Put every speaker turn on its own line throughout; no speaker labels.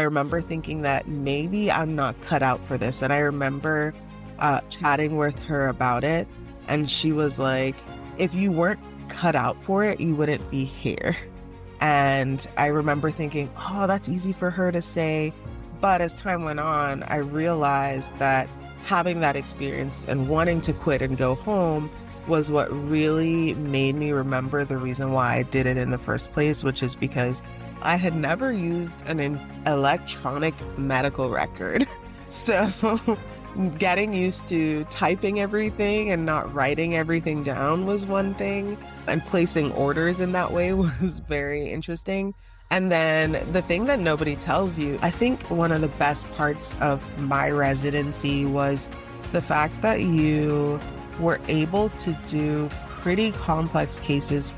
remember thinking that maybe I'm not cut out for this. And I remember chatting with her about it. And she was like, if you weren't cut out for it, you wouldn't be here. And I remember thinking, oh, that's easy for her to say. But as time went on, I realized that having that experience and wanting to quit and go home was what really made me remember the reason why I did it in the first place, which is because I had never used an electronic medical record. So getting used to typing everything and not writing everything down was one thing, and placing orders in that way was very interesting. And then the thing that nobody tells you, I think one of the best parts of my residency was the fact that you were able to do pretty complex cases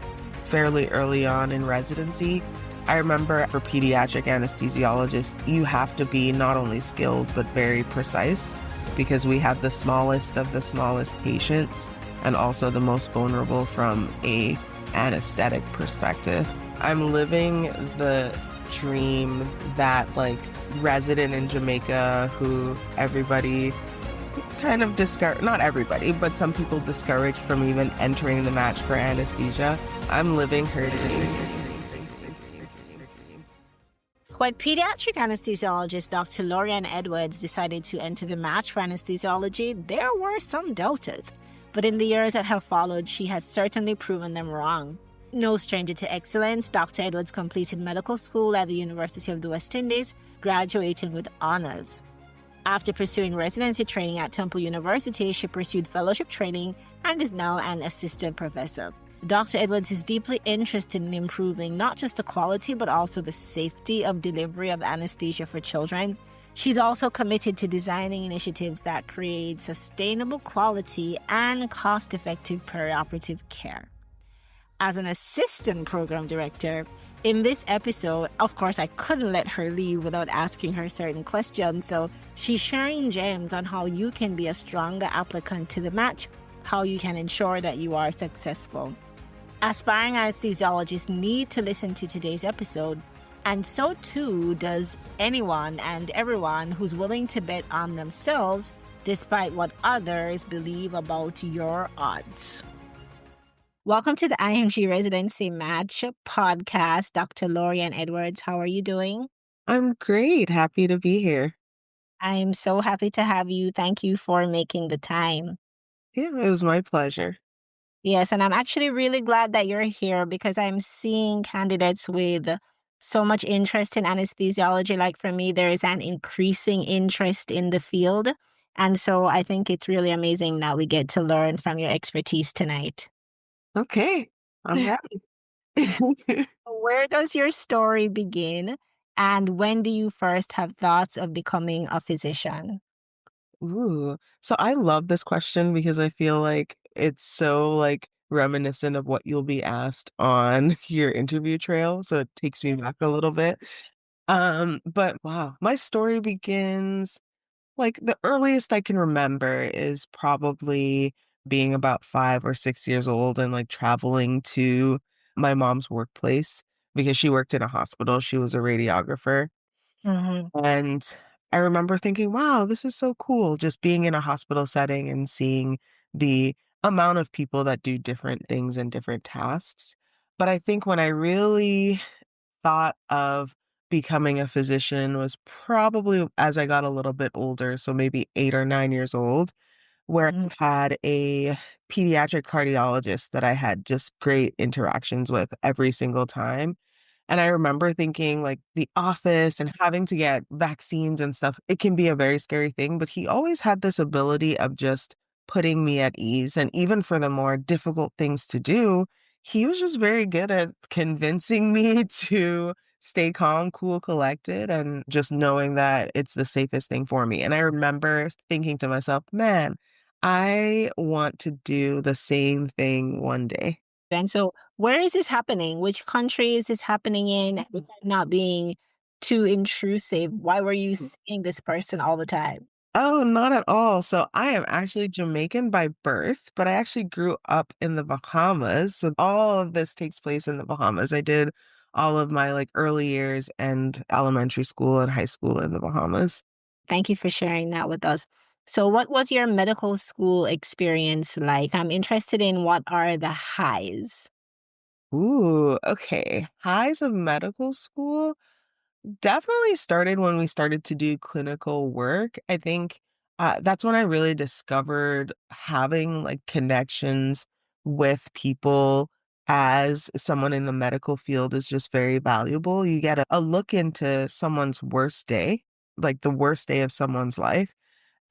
fairly early on in residency. I remember for pediatric anesthesiologists, you have to be not only skilled, but very precise, because we have the smallest of the smallest patients and also the most vulnerable from a anesthetic perspective. I'm living the dream that like resident in Jamaica who everybody kind of not everybody, but some people discouraged from even entering the match for anesthesia. I'm living her dream.
When pediatric anesthesiologist Dr. Lorianne Edwards decided to enter the match for anesthesiology, there were some doubters. But in the years that have followed, she has certainly proven them wrong. No stranger to excellence, Dr. Edwards completed medical school at the University of the West Indies, graduating with honors. After pursuing residency training at Temple University, she pursued fellowship training and is now an assistant professor. Dr. Edwards is deeply interested in improving not just the quality but also the safety of delivery of anesthesia for children. She's also committed to designing initiatives that create sustainable quality and cost-effective perioperative care. As an assistant program director, in this episode, of course, I couldn't let her leave without asking her certain questions, so she's sharing gems on how you can be a stronger applicant to the match, how you can ensure that you are successful. Aspiring anesthesiologists need to listen to today's episode, and so too does anyone and everyone who's willing to bet on themselves despite what others believe about your odds. Welcome to the IMG Residency Match podcast, Dr. Lorianne Edwards. How are you doing?
I'm great. Happy to be here.
I am so happy to have you. Thank you for making the time.
Yeah, it was my pleasure.
Yes, and I'm actually really glad that you're here because I'm seeing candidates with so much interest in anesthesiology. Like for me, there is an increasing interest in the field. And so I think it's really amazing that we get to learn from your expertise tonight.
Okay, I'm happy.
Where does your story begin? And when do you first have thoughts of becoming a physician?
Ooh, so I love this question because I feel like it's so like reminiscent of what you'll be asked on your interview trail. So it takes me back a little bit. But wow, my story begins like the earliest I can remember is probably being about 5 or 6 years old and like traveling to my mom's workplace because she worked in a hospital. She was a radiographer.
Mm-hmm.
And I remember thinking, wow, this is so cool, just being in a hospital setting and seeing the amount of people that do different things and different tasks. But I think when I really thought of becoming a physician was probably as I got a little bit older, so maybe 8 or 9 years old, where I had a pediatric cardiologist that I had just great interactions with every single time. And I remember thinking like the office and having to get vaccines and stuff, it can be a very scary thing, but he always had this ability of just putting me at ease. And even for the more difficult things to do, he was just very good at convincing me to stay calm, cool, collected, and just knowing that it's the safest thing for me. And I remember thinking to myself, man, I want to do the same thing one day.
And so where is this happening? Which country is this happening in? Not being too intrusive. Why were you seeing this person all the time?
Oh, not at all. So I am actually Jamaican by birth, but I actually grew up in the Bahamas. So all of this takes place in the Bahamas. I did all of my like early years and elementary school and high school in the Bahamas.
Thank you for sharing that with us. So, what was your medical school experience like? I'm interested in what are the highs.
Ooh, okay. Highs of medical school definitely started when we started to do clinical work. I think that's when I really discovered having like connections with people as someone in the medical field is just very valuable. You get a look into someone's worst day, like the worst day of someone's life,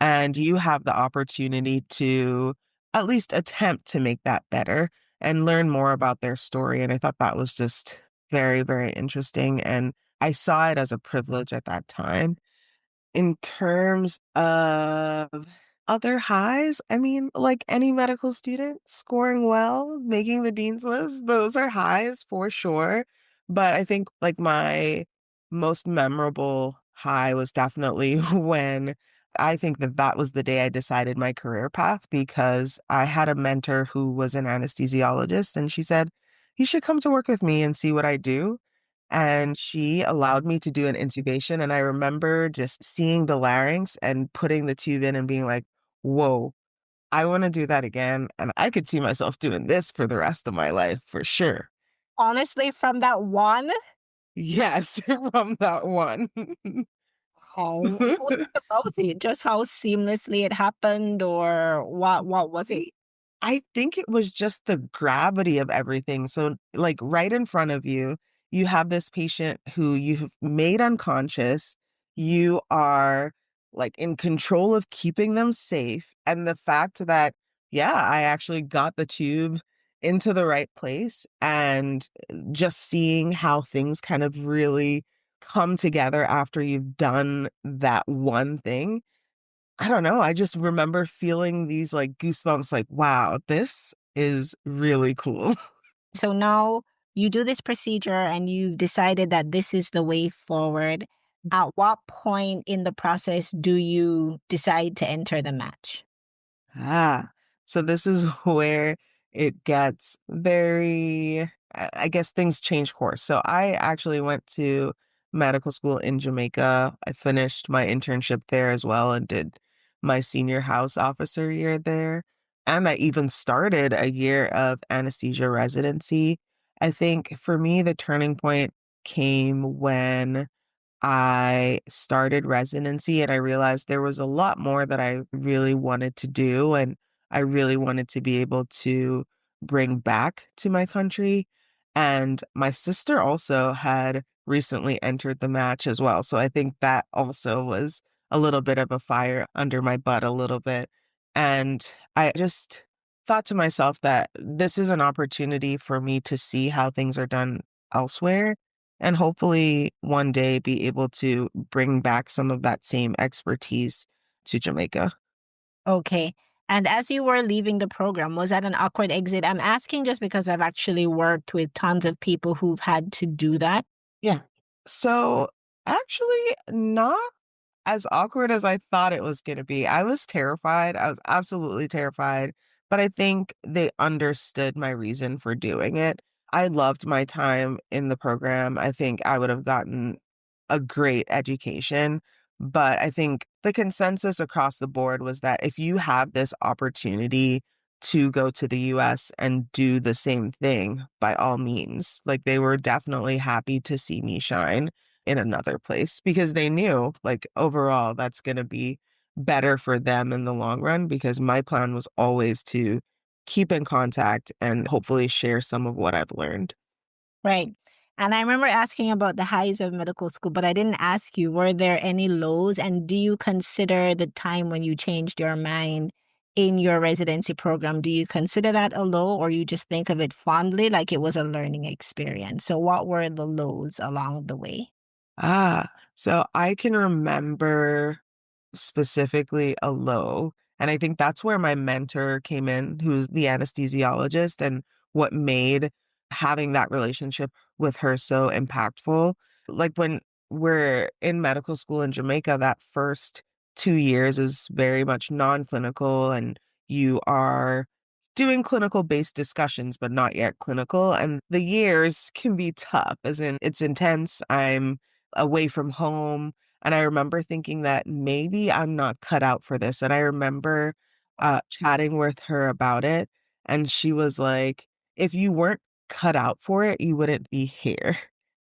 and you have the opportunity to at least attempt to make that better and learn more about their story. And I thought that was just very, very interesting. And I saw it as a privilege at that time. In terms of other highs, I mean, like any medical student, scoring well, making the dean's list, those are highs for sure. But I think like my most memorable high was definitely when I think that that was the day I decided my career path because I had a mentor who was an anesthesiologist and she said, "You should come to work with me and see what I do." And she allowed me to do an intubation, and I remember just seeing the larynx and putting the tube in and being like, "Whoa, I wanna do that again, and I could see myself doing this for the rest of my life for sure."
Honestly, from that one,
Yes, from that one.
oh, what was it about it? Just how seamlessly it happened, or what was it?
I think it was just the gravity of everything. So, like, right in front of you, you have this patient who you have made unconscious. You are, like, in control of keeping them safe, and the fact that, yeah, I actually got the tube into the right place, and just seeing how things kind of really come together after you've done that one thing. I don't know, I just remember feeling these, like, goosebumps, like, "Wow, this is really cool."
So now you do this procedure and you've decided that this is the way forward. At what point in the process do you decide to enter the match?
Ah, so this is where it gets very I guess things change course. So I actually went to medical school in Jamaica. I finished my internship there as well and did my senior house officer year there. And I even started a year of anesthesia residency. I think for me, the turning point came when I started residency and I realized there was a lot more that I really wanted to do and I really wanted to be able to bring back to my country. And my sister also had recently entered the match as well. So I think that also was a little bit of a fire under my butt a little bit. And I just thought to myself that this is an opportunity for me to see how things are done elsewhere and hopefully one day be able to bring back some of that same expertise to Jamaica.
Okay. And as you were leaving the program, was that an awkward exit? I'm asking just because I've actually worked with tons of people who've had to do that.
Yeah. So actually, not as awkward as I thought it was gonna be. I was terrified. I was absolutely terrified, but I think they understood my reason for doing it. I loved my time in the program. I think I would have gotten a great education, but I think the consensus across the board was that if you have this opportunity to go to the US and do the same thing, by all means, like they were definitely happy to see me shine in another place because they knew like overall that's going to be better for them in the long run because my plan was always to keep in contact and hopefully share some of what I've learned.
Right. And I remember asking about the highs of medical school, but I didn't ask you, were there any lows? And do you consider the time when you changed your mind in your residency program, do you consider that a low or you just think of it fondly like it was a learning experience? So, what were the lows along the way?
Ah, so I can remember specifically a low, and I think that's where my mentor came in, who's the anesthesiologist, and what made having that relationship with her so impactful. Like when we're in medical school in Jamaica, that first 2 years is very much non-clinical, and you are doing clinical based discussions, but not yet clinical. And the years can be tough, as in it's intense. I'm away from home. And I remember thinking that maybe I'm not cut out for this. And I remember chatting with her about it. And she was like, if you weren't cut out for it, you wouldn't be here.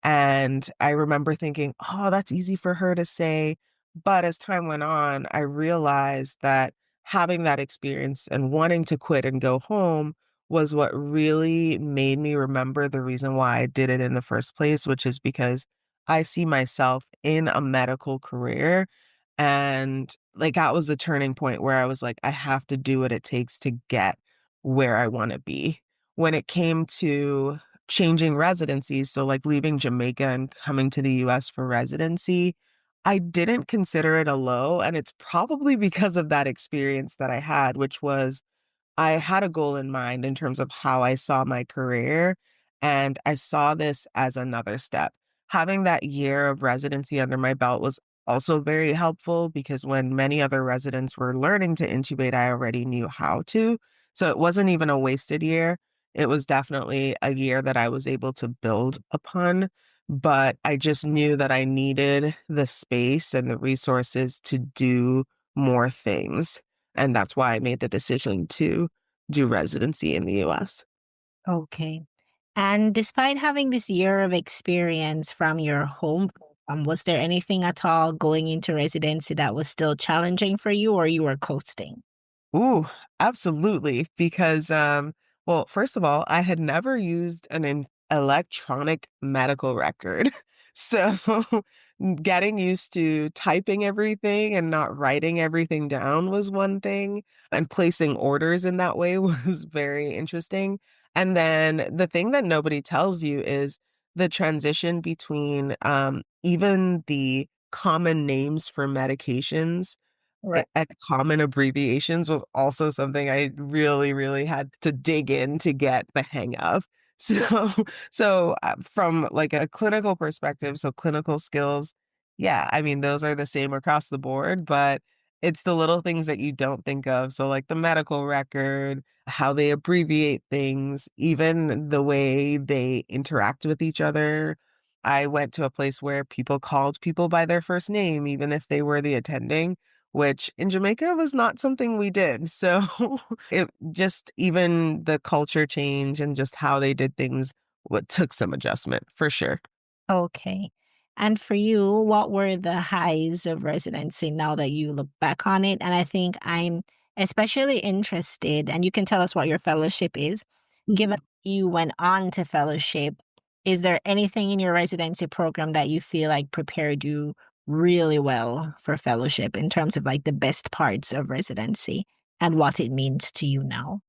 And I remember thinking, oh, that's easy for her to say. But as time went on, I realized that having that experience and wanting to quit and go home was what really made me remember the reason why I did it in the first place, which is because I see myself in a medical career. And like that was the turning point where I was like, I have to do what it takes to get where I want to be. When it came to changing residencies, so like leaving Jamaica and coming to the US for residency, I didn't consider it a low. And it's probably because of that experience that I had, which was I had a goal in mind in terms of how I saw my career, and I saw this as another step. Having that year of residency under my belt was also very helpful because when many other residents were learning to intubate, I already knew how to. So it wasn't even a wasted year. It was definitely a year that I was able to build upon, but I just knew that I needed the space and the resources to do more things. And that's why I made the decision to do residency in the US.
Okay. And despite having this year of experience from your home, was there anything at all going into residency that was still challenging for you, or you were coasting?
Ooh, absolutely. Because, well, first of all, I had never used electronic medical record. So getting used to typing everything and not writing everything down was one thing. And placing orders in that way was very interesting. And then the thing that nobody tells you is the transition between even the common names for medications
Right.
and common abbreviations was also something I really, really had to dig in to get the hang of. So, from like a clinical perspective, so clinical skills, yeah, I mean, those are the same across the board, but it's the little things that you don't think of. So, like the medical record, how they abbreviate things, even the way they interact with each other. I went to a place where people called people by their first name, even if they were the attending, which in Jamaica was not something we did. So it just even the culture change and just how they did things what took some adjustment for sure.
Okay. And for you, what were the highs of residency now that you look back on it? And I think I'm especially interested, and you can tell us what your fellowship is. Given you went on to fellowship, is there anything in your residency program that you feel like prepared you really well for fellowship in terms of like the best parts of residency and what it means to you now?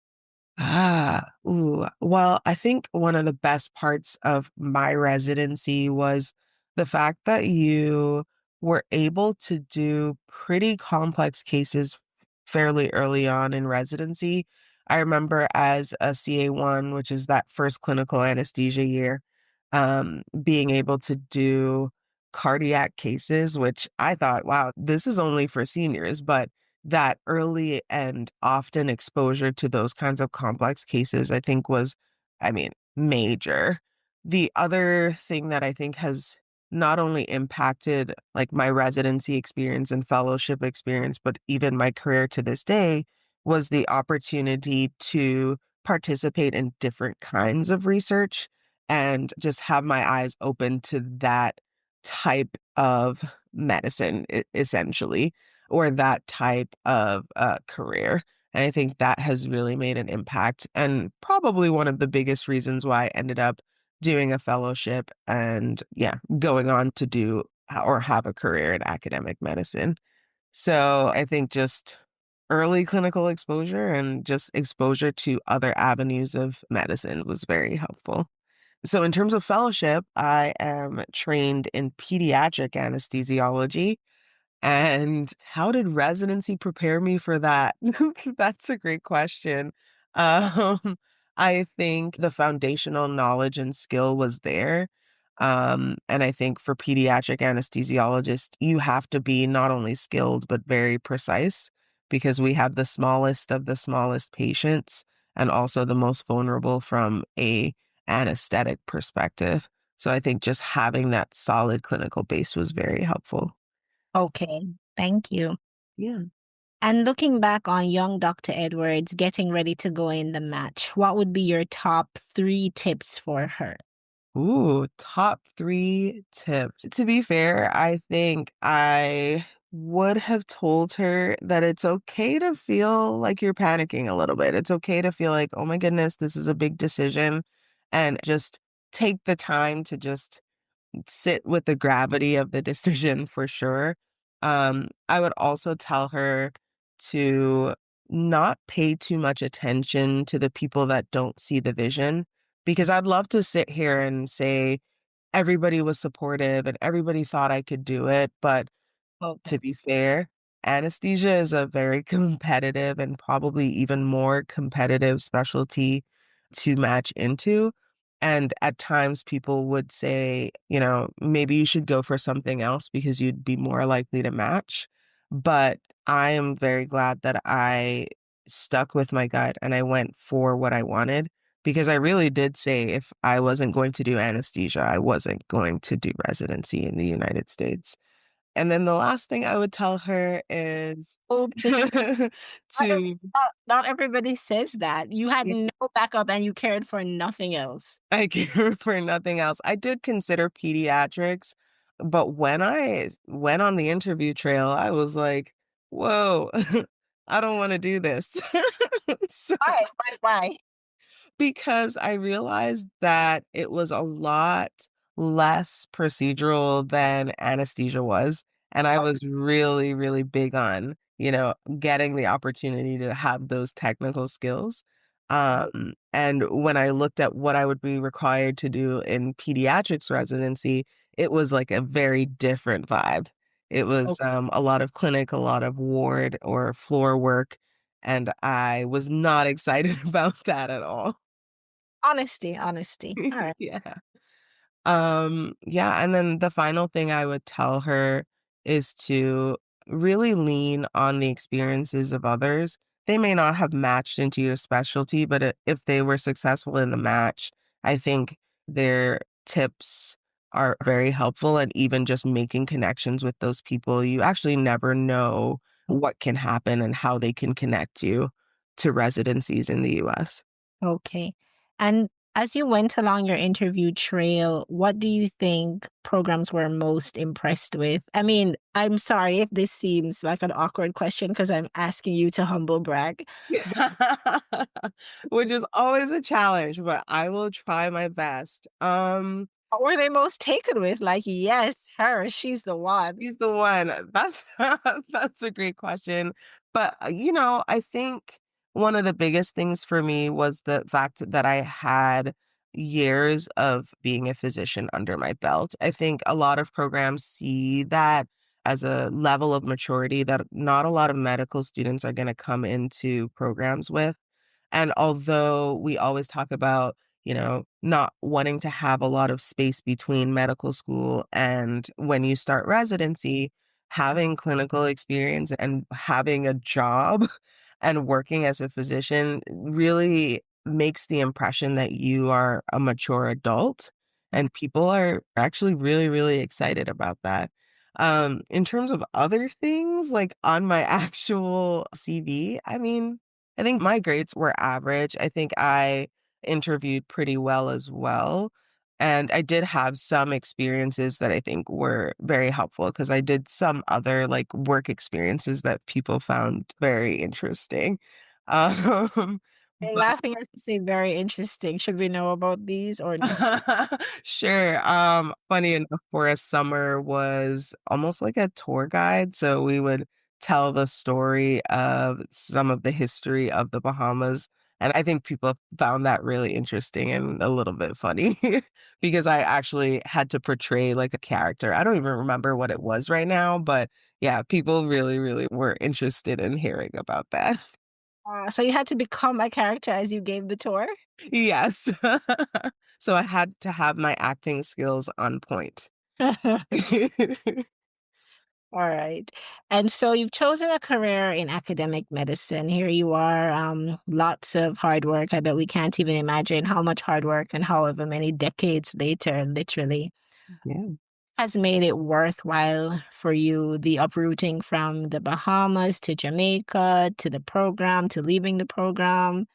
Ooh. Well, I think one of the best parts of my residency was the fact that you were able to do pretty complex cases fairly early on in residency. I remember as a CA1, which is that first clinical anesthesia year, being able to do cardiac cases, which I thought, wow, this is only for seniors, but that early and often exposure to those kinds of complex cases, I think was, I mean, major. The other thing that I think has not only impacted like my residency experience and fellowship experience, but even my career to this day was the opportunity to participate in different kinds of research and just have my eyes open to that type of medicine, essentially, or that type of career. And I think that has really made an impact and probably one of the biggest reasons why I ended up doing a fellowship and, yeah, going on to do or have a career in academic medicine. So I think just early clinical exposure and just exposure to other avenues of medicine was very helpful. So, in terms of fellowship, I am trained in pediatric anesthesiology, and how did residency prepare me for that? That's a great question. Um, I think the foundational knowledge and skill was there. And I think for pediatric anesthesiologists, you have to be not only skilled, but very precise because we have the smallest of the smallest patients. and also the most vulnerable from a anesthetic perspective. So I think just having that solid clinical base was very helpful.
Okay, thank you.
Yeah.
And looking back on young Dr. Edwards getting ready to go in the match, what would be your top three tips for her?
Ooh, top 3 tips. To be fair, I think I would have told her that it's okay to feel like you're panicking a little bit. It's okay to feel like, "Oh my goodness, this is a big decision," and just take the time to just sit with the gravity of the decision for sure. I would also tell her to not pay too much attention to the people that don't see the vision, because I'd love to sit here and say everybody was supportive and everybody thought I could do it, but
Okay.
to be fair, anesthesia is a very competitive and probably even more competitive specialty to match into. And at times people would say, maybe you should go for something else because you'd be more likely to match. But I am very glad that I stuck with my gut and I went for what I wanted, because I really did say if I wasn't going to do anesthesia, I wasn't going to do residency in the United States. And then the last thing I would tell her is
Okay.
to
Not everybody says that. You had
yeah,
no backup and you cared for nothing else.
I care for nothing else. I did consider pediatrics, but when I went on the interview trail, I was like, "Whoa, I don't wanna do this." So
Why? Why?
because I realized that it was a lot less procedural than anesthesia was, and I was really, really big on, getting the opportunity to have those technical skills. And when I looked at what I would be required to do in pediatrics residency, it was like a very different vibe. It
Oh,
was, a lot of clinic, a lot of ward or floor work, and I was not excited about that at all.
honesty, honesty. All right.
Yeah. Yeah, and then the final thing I would tell her is to really lean on the experiences of others. They may not have matched into your specialty, but if they were successful in the match, I think their tips are very helpful. And even just making connections with those people, you actually never know what can happen and how they can connect you to residencies in the US.
Okay. And as you went along your interview trail, what do you think programs were most impressed with? I mean, I'm sorry if this seems like an awkward question because I'm asking you to humble brag.
Which is always a challenge, but I will try my best.
What were they most taken with? Like, yes, her, she's the one.
She's the one. That's that's a great question. But, I think one of the biggest things for me was the fact that I had years of being a physician under my belt. I think a lot of programs see that as a level of maturity that not a lot of medical students are gonna come into programs with. And although we always talk about, not wanting to have a lot of space between medical school and when you start residency, having clinical experience and having a job and working as a physician really makes the impression that you are a mature adult. And people are actually really, really excited about that. In terms of other things, like on my actual CV, I mean, I think my grades were average. I think I interviewed pretty well as well. And I did have some experiences that I think were very helpful because I did some other like work experiences that people found very interesting. Um,
You're
but
laughing as you say very interesting. Should we know about these or no?
sure. Funny enough, for a summer was almost like a tour guide. So we would tell the story of some of the history of the Bahamas. And I think people found that really interesting and a little bit funny because I actually had to portray like a character. I don't even remember what it was right now, but yeah, people really, really were interested in hearing about that.
So you had to become a character as you gave the tour?
Yes. So I had to have my acting skills on point.
All right. And so you've chosen a career in academic medicine. Here you are, lots of hard work. I bet we can't even imagine how much hard work and however many decades later, literally,
Yeah.
has made it worthwhile for you, the uprooting from the Bahamas to Jamaica to the program to leaving the program,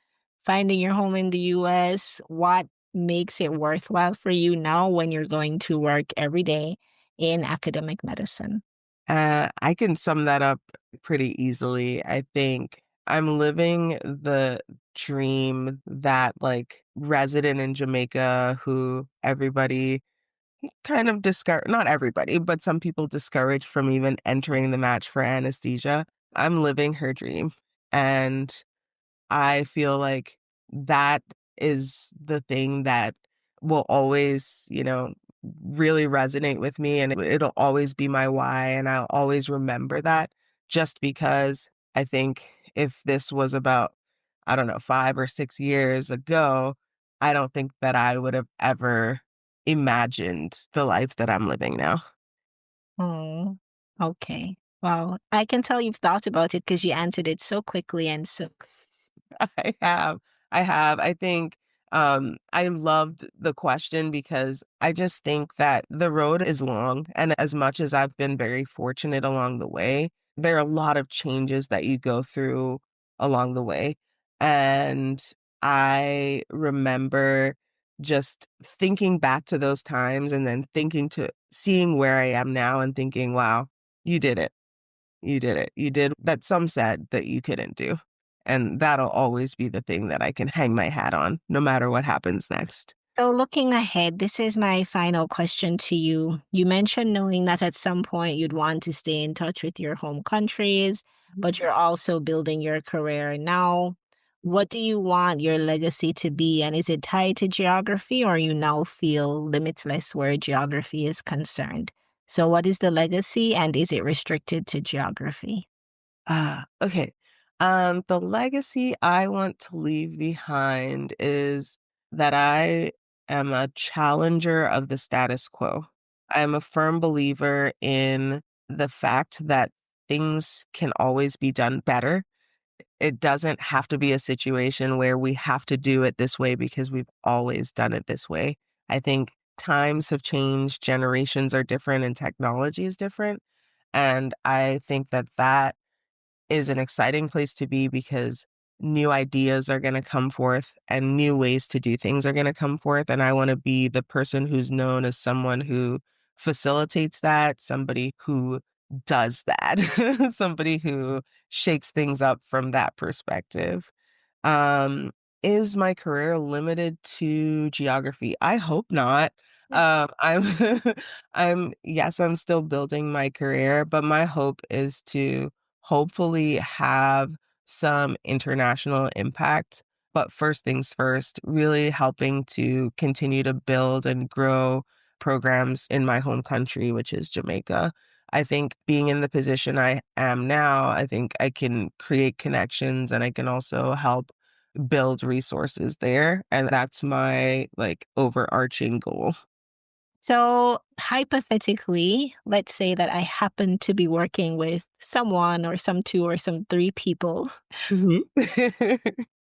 finding your home in the US. What makes it worthwhile for you now when you're going to work every day in academic medicine?
I can sum that up pretty easily. I think I'm living the dream that like resident in Jamaica who everybody kind of discourage, not everybody, but some people discourage from even entering the match for anesthesia. I'm living her dream. And I feel like that is the thing that will always, really resonate with me and it'll always be my why and I'll always remember that just because I think if this was about, I don't know, 5 or 6 years ago, I don't think that I would have ever imagined the life that I'm living now.
Oh, okay. Well, I can tell you've thought about it because you answered it so quickly and so.
I have. I have. I think I loved the question because I just think that the road is long. And as much as I've been very fortunate along the way, there are a lot of changes that you go through along the way. And I remember just thinking back to those times and then thinking to seeing where I am now and thinking, wow, you did it. You did it. You did that some said that you couldn't do. And that'll always be the thing that I can hang my hat on, no matter what happens next.
So, looking ahead, this is my final question to you. You mentioned knowing that at some point you'd want to stay in touch with your home countries, but you're also building your career now. What do you want your legacy to be? And is it tied to geography, or you now feel limitless where geography is concerned? So, what is the legacy, and is it restricted to geography?
Okay. The legacy I want to leave behind is that I am a challenger of the status quo. I'm a firm believer in the fact that things can always be done better. It doesn't have to be a situation where we have to do it this way because we've always done it this way. I think times have changed, generations are different, and technology is different. And I think that that is an exciting place to be because new ideas are going to come forth and new ways to do things are going to come forth. And I want to be the person who's known as someone who facilitates that, somebody who does that, somebody who shakes things up from that perspective. Um, is my career limited to geography? I hope not. I'm yes, I'm still building my career, but my hope is to hopefully have some international impact. But first things first, really helping to continue to build and grow programs in my home country, which is Jamaica. I think being in the position I am now, I think I can create connections and I can also help build resources there. And that's my like overarching goal.
So, hypothetically, let's say that I happen to be working with someone or some two or some three people
Mhm.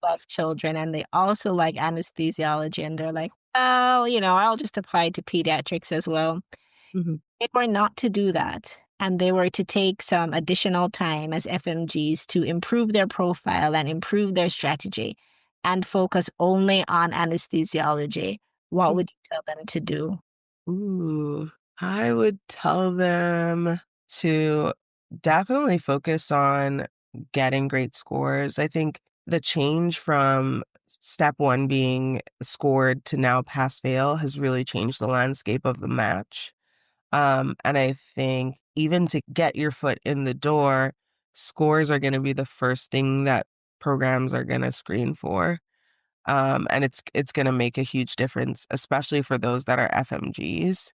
about children, and they also like anesthesiology, and they're like, oh, I'll just apply to pediatrics as well.
Mhm.
If they were not to do that, and they were to take some additional time as FMGs to improve their profile and improve their strategy and focus only on anesthesiology, what would you tell them to do?
Ooh, I would tell them to definitely focus on getting great scores. I think the change from step one being scored to now pass fail has really changed the landscape of the match. And I think even to get your foot in the door, scores are going to be the first thing that programs are going to screen for. And it's going to make a huge difference, especially for those that are FMGs.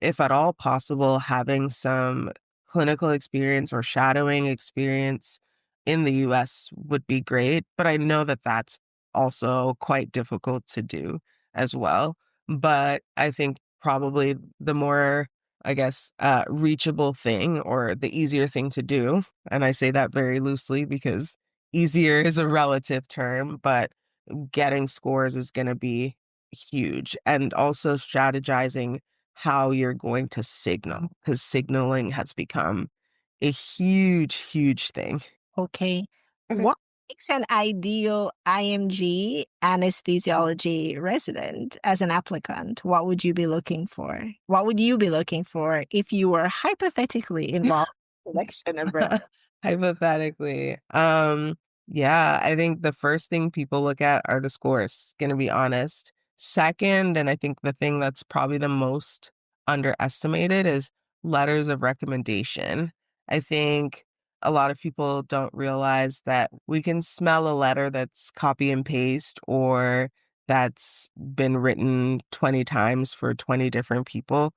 If at all possible, having some clinical experience or shadowing experience in the US would be great, but I know that that's also quite difficult to do as well. But I think probably the more I guess, reachable thing or the easier thing to do. And I say that very loosely because easier is a relative term, but getting scores is going to be huge. And also strategizing how you're going to signal, because signaling has become a huge, huge thing.
Okay.
Okay.
What makes an ideal IMG anesthesiology resident as an applicant? What would you be looking for? What would you be looking for if you were hypothetically involved in the selection of
Hypothetically. Yeah, I think the first thing people look at are the scores, gonna be honest. Second, and I think the thing that's probably the most underestimated is letters of recommendation. I think a lot of people don't realize that we can smell a letter that's copy and paste or that's been written 20 times for 20 different people.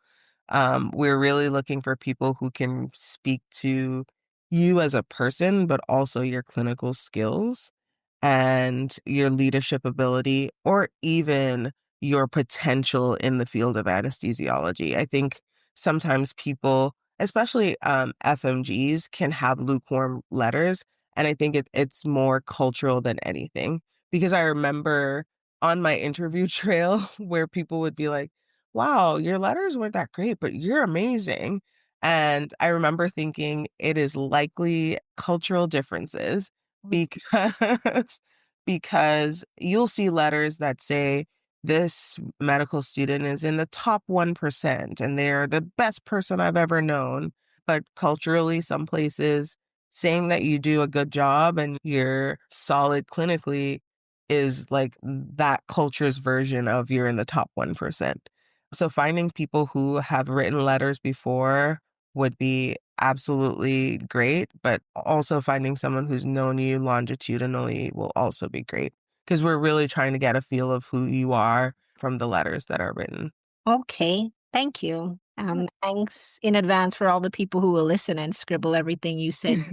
We're really looking for people who can speak to you as a person, but also your clinical skills and your leadership ability, or even your potential in the field of anesthesiology. I think sometimes people, especially FMGs, can have lukewarm letters. And I think it's more cultural than anything. Because I remember on my interview trail where people would be like, wow, your letters weren't that great, but you're amazing. And I remember thinking it is likely cultural differences because because you'll see letters that say this medical student is in the top 1% and they're the best person I've ever known. But culturally, some places saying that you do a good job and you're solid clinically is like that culture's version of you're in the top 1%. So finding people who have written letters before would be absolutely great, but also finding someone who's known you longitudinally will also be great because we're really trying to get a feel of who you are from the letters that are written.
Okay, thank you. Thanks in advance for all the people who will listen and scribble everything you said.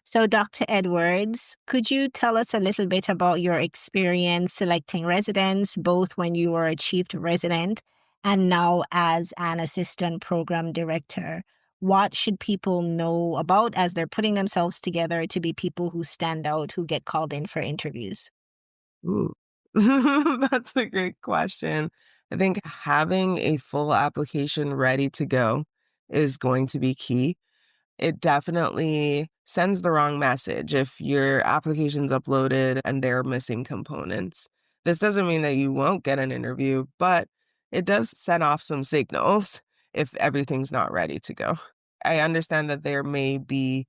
So, Dr. Edwards, could you tell us a little bit about your experience selecting residents, both when you were a chief resident and now as an assistant program director? What should people know about as they're putting themselves together to be people who stand out, who get called in for interviews?
Ooh. That's a great question. I think having a full application ready to go is going to be key. It definitely sends the wrong message if your application's uploaded and they're missing components. This doesn't mean that you won't get an interview, but it does set off some signals if everything's not ready to go. I understand that there may be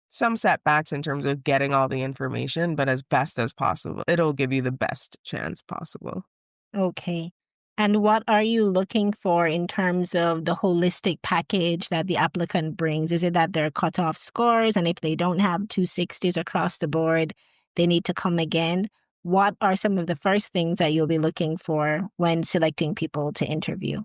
some setbacks in terms of getting all the information, but as best as possible, it'll give you the best chance possible.
Okay. And what are you looking for in terms of the holistic package that the applicant brings? Is it that they're cutoff scores, and if they don't have 260s across the board, they need to come again? What are some of the first things that you'll be looking for when selecting people to interview?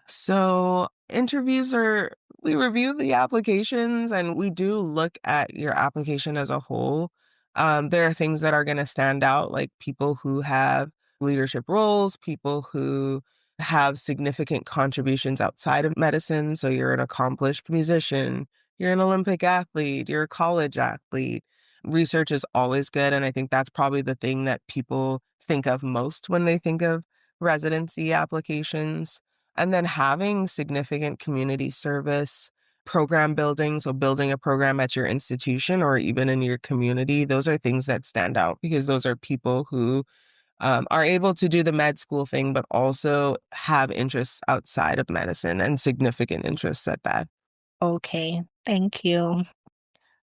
So interviews are, we review the applications and we do look at your application as a whole. There are things that are going to stand out, like people who have leadership roles, people who have significant contributions outside of medicine. So you're an accomplished musician, you're an Olympic athlete, you're a college athlete. Research is always good. And I think that's probably the thing that people think of most when they think of residency applications. And then having significant community service, program building, so building a program at your institution or even in your community, those are things that stand out because those are people who are able to do the med school thing, but also have interests outside of medicine and significant interests at that.
Okay, thank you.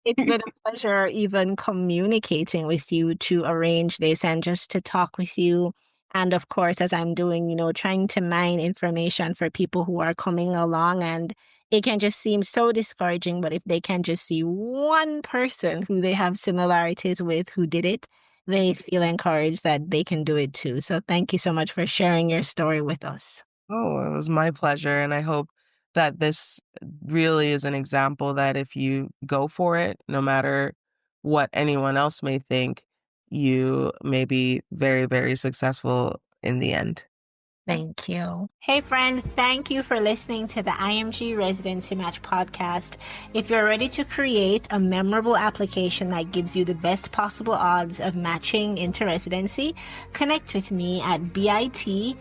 It's been a pleasure even communicating with you to arrange this and just to talk with you. And of course, as I'm doing, trying to mine information for people who are coming along. And it can just seem so discouraging, but if they can just see one person who they have similarities with who did it, they feel encouraged that they can do it too. So thank you so much for sharing your story with us.
Oh, it was my pleasure. And I hope that this really is an example that if you go for it, no matter what anyone else may think, you may be very, very successful in the end.
Thank you. Hey friend, thank you for listening to the IMG Residency Match podcast. If you're ready to create a memorable application that gives you the best possible odds of matching into residency, connect with me at bit.ly/IMG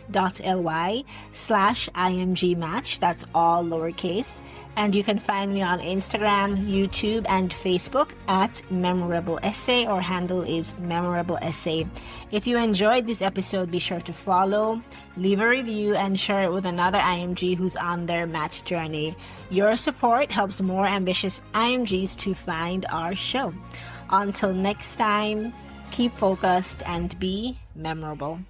match. That's all lowercase. And you can find me on Instagram, YouTube, and Facebook at Memorable Essay. Our handle is Memorable Essay. If you enjoyed this episode, be sure to follow, leave a review, and share it with another IMG who's on their match journey. Your support helps more ambitious IMGs to find our show. Until next time, keep focused and be memorable.